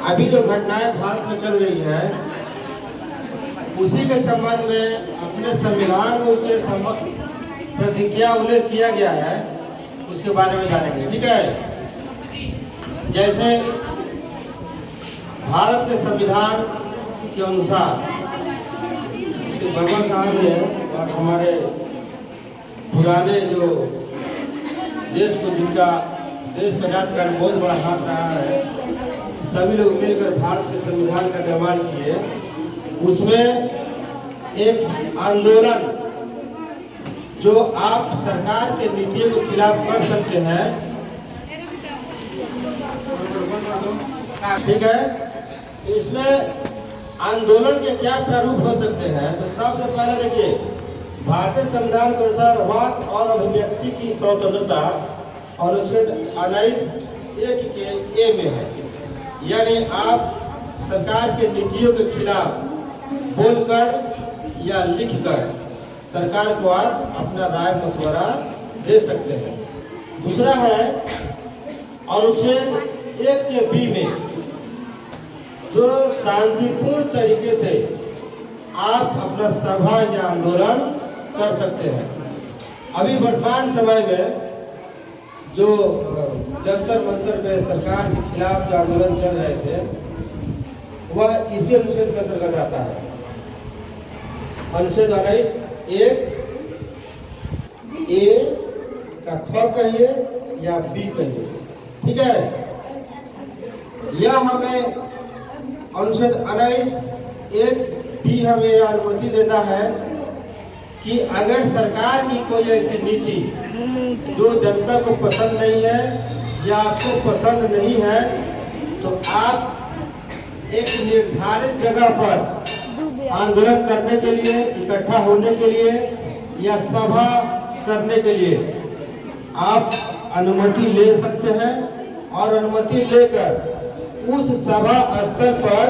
अभी जो घटनाएं भारत में चल रही है उसी के संबंध में अपने संविधान में उसके प्रतिज्ञा उल्लेख किया गया है, उसके बारे में जानेंगे। ठीक है, जैसे भारत के संविधान के अनुसार बाबा साहब ने और हमारे पुराने जो देश को जिनका देश का आजाद करने में बहुत बड़ा हाथ रहा है, सभी लोग मिलकर भारत के संविधान का निर्माण किए। उसमें एक आंदोलन जो आप सरकार के नीतियों के खिलाफ कर सकते हैं, ठीक है, इसमें आंदोलन के क्या प्रारूप हो सकते हैं। तो सबसे पहले देखिए, भारतीय संविधान के अनुसार वाक और अभिव्यक्ति की स्वतंत्रता अनुच्छेद 19(1) के ए में है, यानी आप सरकार के नीतियों के खिलाफ बोलकर या लिखकर सरकार को आप अपना राय मशवरा दे सकते हैं। दूसरा है अनुच्छेद 1 के बी में, जो शांतिपूर्ण तरीके से आप अपना सभा या आंदोलन कर सकते हैं। अभी वर्तमान समय में जो जंतर मंतर पे सरकार के खिलाफ जो आंदोलन चल रहे थे, वह इसी अनुच्छेद के अंतर्गत आता है। अनुच्छेद 19(1) ए का ख कहिए या बी कहिए, ठीक है। यह हमें अनुच्छेद 19(1) बी हमें अनुमति देता है कि अगर सरकार की कोई ऐसी नीति जो जनता को पसंद नहीं है या आपको पसंद नहीं है, तो आप एक निर्धारित जगह पर आंदोलन करने के लिए, इकट्ठा होने के लिए या सभा करने के लिए आप अनुमति ले सकते हैं, और अनुमति लेकर उस सभा स्थल पर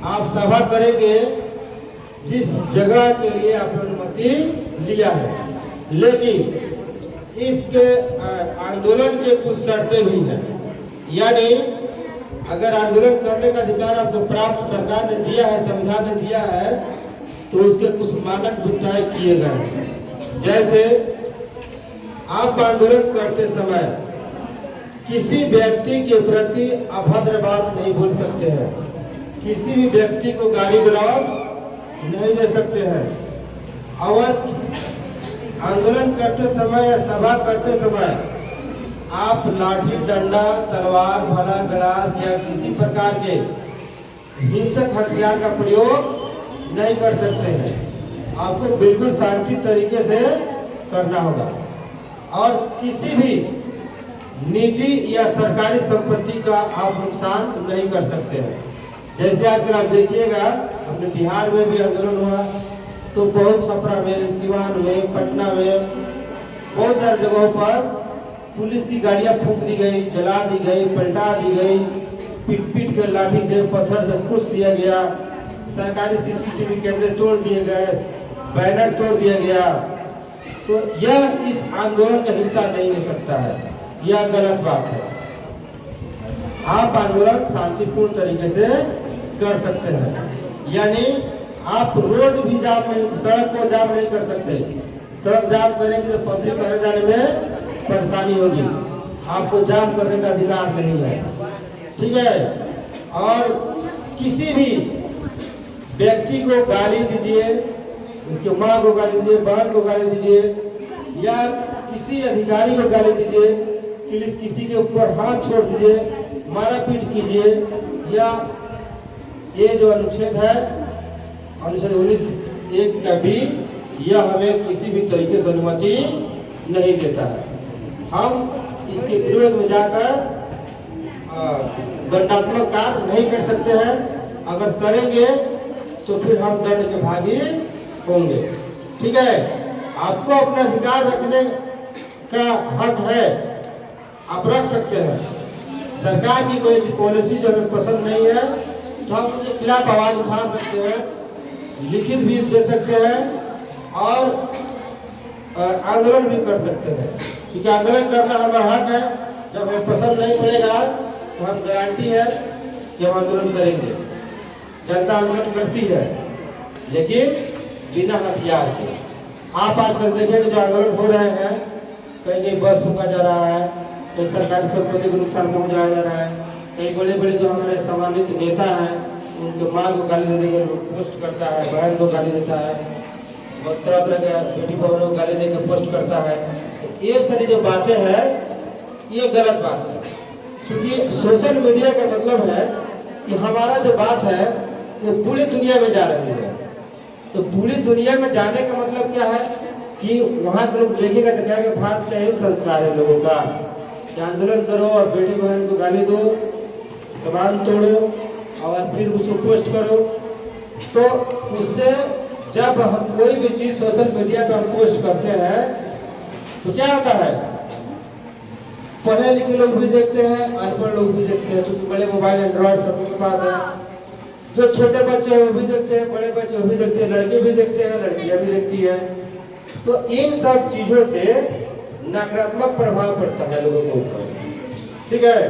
आप सभा करेंगे जिस जगह के लिए आपने अनुमति लिया है। लेकिन इसके आंदोलन के कुछ शर्तें भी हैं, यानी अगर आंदोलन करने का अधिकार आपको प्राप्त सरकार ने दिया है, संविधान ने दिया है, तो उसके कुछ मानक भी तय किए गए हैं। जैसे आप आंदोलन करते समय किसी व्यक्ति के प्रति अभद्र बात नहीं बोल सकते हैं, किसी भी व्यक्ति को गाली गलौज नहीं दे सकते हैं, और आंदोलन करते समय या सभा करते समय आप लाठी, डंडा, तलवार, भाला, गलास या किसी प्रकार के हिंसक हथियार का प्रयोग नहीं कर सकते हैं। आपको बिल्कुल शांति तरीके से करना होगा, और किसी भी निजी या सरकारी संपत्ति का आप नुकसान नहीं कर सकते हैं। जैसे आजकल आप देखिएगा, अपने बिहार में भी आंदोलन हुआ, तो बहुत छपरा में, सिवान में, पटना में, बहुत सारी जगहों पर पुलिस की गाड़ियां फूंक दी गई, जला दी गई, पलटा दी गई, पीट कर लाठी से, पत्थर से कुछ दिया गया, सरकारी सीसीटीवी कैमरे तोड़ दिए गए, बैनर तोड़ दिया गया। तो यह इस आंदोलन का हिस्सा नहीं हो सकता है, यह गलत बात है। आप आंदोलन शांतिपूर्ण तरीके से कर सकते हैं, यानी आप रोड भी जाम नहीं, सड़क को जाम नहीं कर सकते। सड़क जाम करेंगे तो पब्लिक आने जाने में परेशानी होगी, आपको जाम करने का अधिकार नहीं है, ठीक है। और किसी भी व्यक्ति को गाली दीजिए, उसकी माँ को गाली दीजिए, बहन को गाली दीजिए, या किसी अधिकारी को गाली दीजिए, किसी के ऊपर हाथ छोड़ दीजिए, मारा पीट कीजिए, या ये जो अनुच्छेद है, अनुच्छेद 19(1) का भी, यह हमें किसी भी तरीके से अनुमति नहीं देता है। हम इसके विरोध में जाकर दंडात्मक कार्य नहीं कर सकते हैं। अगर करेंगे तो फिर हम दंड के भागी होंगे, ठीक है। आपको अपना अधिकार रखने का हक है, आप रख सकते हैं। सरकार की कोई पॉलिसी जो हमें पसंद नहीं है, तो हम उनके खिलाफ आवाज उठा सकते हैं, लिखित भी दे सकते हैं, और आंदोलन भी कर सकते हैं, क्योंकि आंदोलन करना हमारा हक है। जब हमें पसंद नहीं पड़ेगा तो हम गारंटी है कि हम आंदोलन करेंगे। जनता आंदोलन करती है लेकिन बिना हथियार के। आप आजकल देखें जो आंदोलन हो रहे हैं, कहीं बस फूका जा रहा है, कहीं सरकारी संपत्ति को नुकसान पहुंचाया जा रहा है, कहीं बड़े बड़े जो हमारे सम्मानित नेता हैं उनके माँ को गाली देकर पोस्ट करता है, बहन को गाली देता है, तरह तरह के बेटी बहनों को गाली देकर पोस्ट करता है। ये सारी जो बातें हैं ये गलत बात है, क्योंकि सोशल मीडिया का मतलब है कि हमारा जो बात है वो पूरी दुनिया में जा रही है। तो पूरी दुनिया में जाने का मतलब क्या है कि वहाँ के लोग देखेगा तो कहेंगे भारत का यही संस्कार है लोगों का कि आंदोलन करो और बेटी बहन को गाली दो, सामान तोड़ो और फिर उसको पोस्ट करो। तो उससे जब हम कोई भी चीज़ सोशल मीडिया पर हम पोस्ट करते हैं तो क्या होता है, पढ़े लिखे लोग भी देखते हैं, अनपढ़ लोग भी देखते हैं, क्योंकि बड़े मोबाइल एंड्रॉइड सबके पास है। जो छोटे बच्चे हैं वो भी देखते हैं, बड़े बच्चे वो भी देखते हैं, लड़के भी देखते हैं, लड़कियां भी देखती है। तो इन सब चीजों से नकारात्मक प्रभाव पड़ता है लोगों के ऊपर, ठीक है।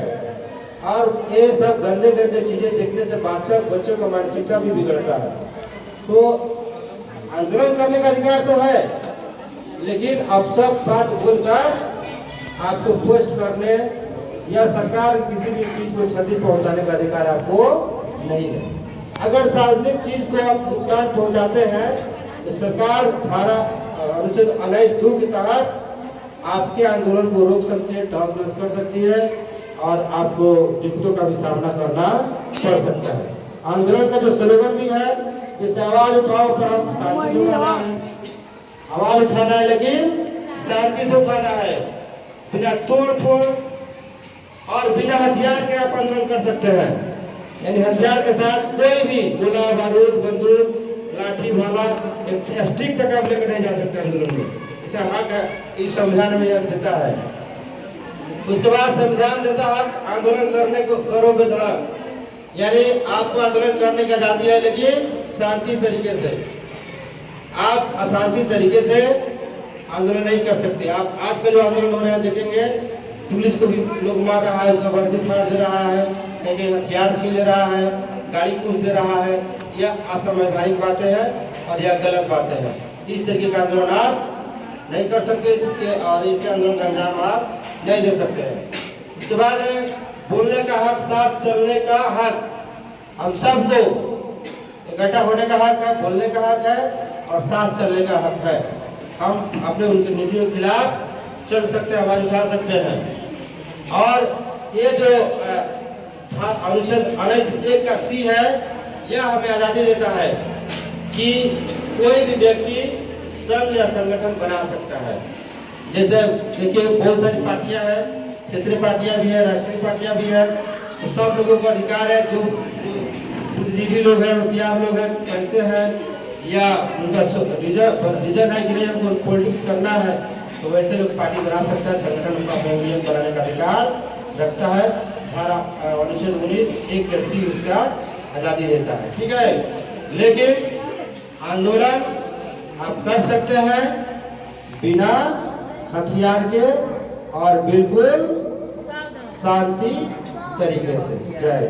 और ये सब गंदे गंदे चीजें देखने से बच्चों का मानसिकता भी बिगड़ता है। तो आंदोलन करने का अधिकार तो है, लेकिन अब सब बात बोलकर आपको पोस्ट करने या सरकार किसी भी चीज को क्षति पहुंचाने का अधिकार आपको नहीं है। अगर सार्वजनिक चीज को आप नुकसान पहुंचाते हैं तो सरकार धारा अनुच्छेद 19(2) के तहत आपके आंदोलन को रोक सकती है, तहस-नहस कर सकती है और आपको दिक्कतों का भी सामना करना पड़ सकता है। आंदोलन का जो स्लोगन भी है, जैसे आवाज उठाओ पर हम शांति से उठाना है, आवाज उठाना है लेकिन शांति से उठाना है, बिना तोड़ फोड़ और बिना हथियार के आप आंदोलन कर सकते हैं। यानी हथियार के साथ कोई भी गोला बारूद बंदूक लाठी भाला एक स्टिक तक आप लेकर नहीं जा सकते आंदोलन में। इसका हक है, इस संविधान में यह देता है। उसके बाद संविधान देता है आंदोलन करने को करो बेधड़क, यानी आपको आंदोलन करने की आजादी है लेकिन शांति तरीके से। आप अशांति तरीके से आंदोलन नहीं कर सकते। आप आज का जो आंदोलन हो रहे हैं देखेंगे, पुलिस को भी लोग मार रहा है, उसका वर्दी फाड़ दे रहा है, कहीं हथियार छीन ले रहा है, गाड़ी कूद दे रहा है। यह असंवैधानिक बातें हैं और यह गलत बातें हैं। इस तरीके का आंदोलन आप नहीं कर सकते इसके, और इस आंदोलन का अंजाम आप नहीं दे सकते हैं। उसके बाद है बोलने का हक, साथ चलने का हक। हम सबको इकट्ठा होने का हक है, बोलने का हक है और साथ चलने का हक है। हम अपने उनकी नीतियों के खिलाफ चल सकते हैं, आवाज उठा सकते हैं। और ये जो अनुच्छेद 19(1) का C है, यह हमें आज़ादी देता है कि कोई भी व्यक्ति संघ या संगठन बना सकता है। जैसे देखिए बहुत सारी पार्टियां हैं, क्षेत्रीय पार्टियां भी है, राष्ट्रीय पार्टियां भी है। तो सब लोगों को अधिकार है, जो बुद्धिजीवी लोग हैं, होशियार लोग हैं, पैसे हैं या उनका रिजन है कि नहीं हमको पॉलिटिक्स करना है, तो वैसे लोग पार्टी बना सकता है, संगठन का यूनियन बनाने का अधिकार रखता है। धारा अनुच्छेद 19(1) का C उसका आज़ादी देता है, ठीक है। लेकिन आंदोलन आप कर सकते हैं बिना हथियार के और बिल्कुल शांति तरीके से। जय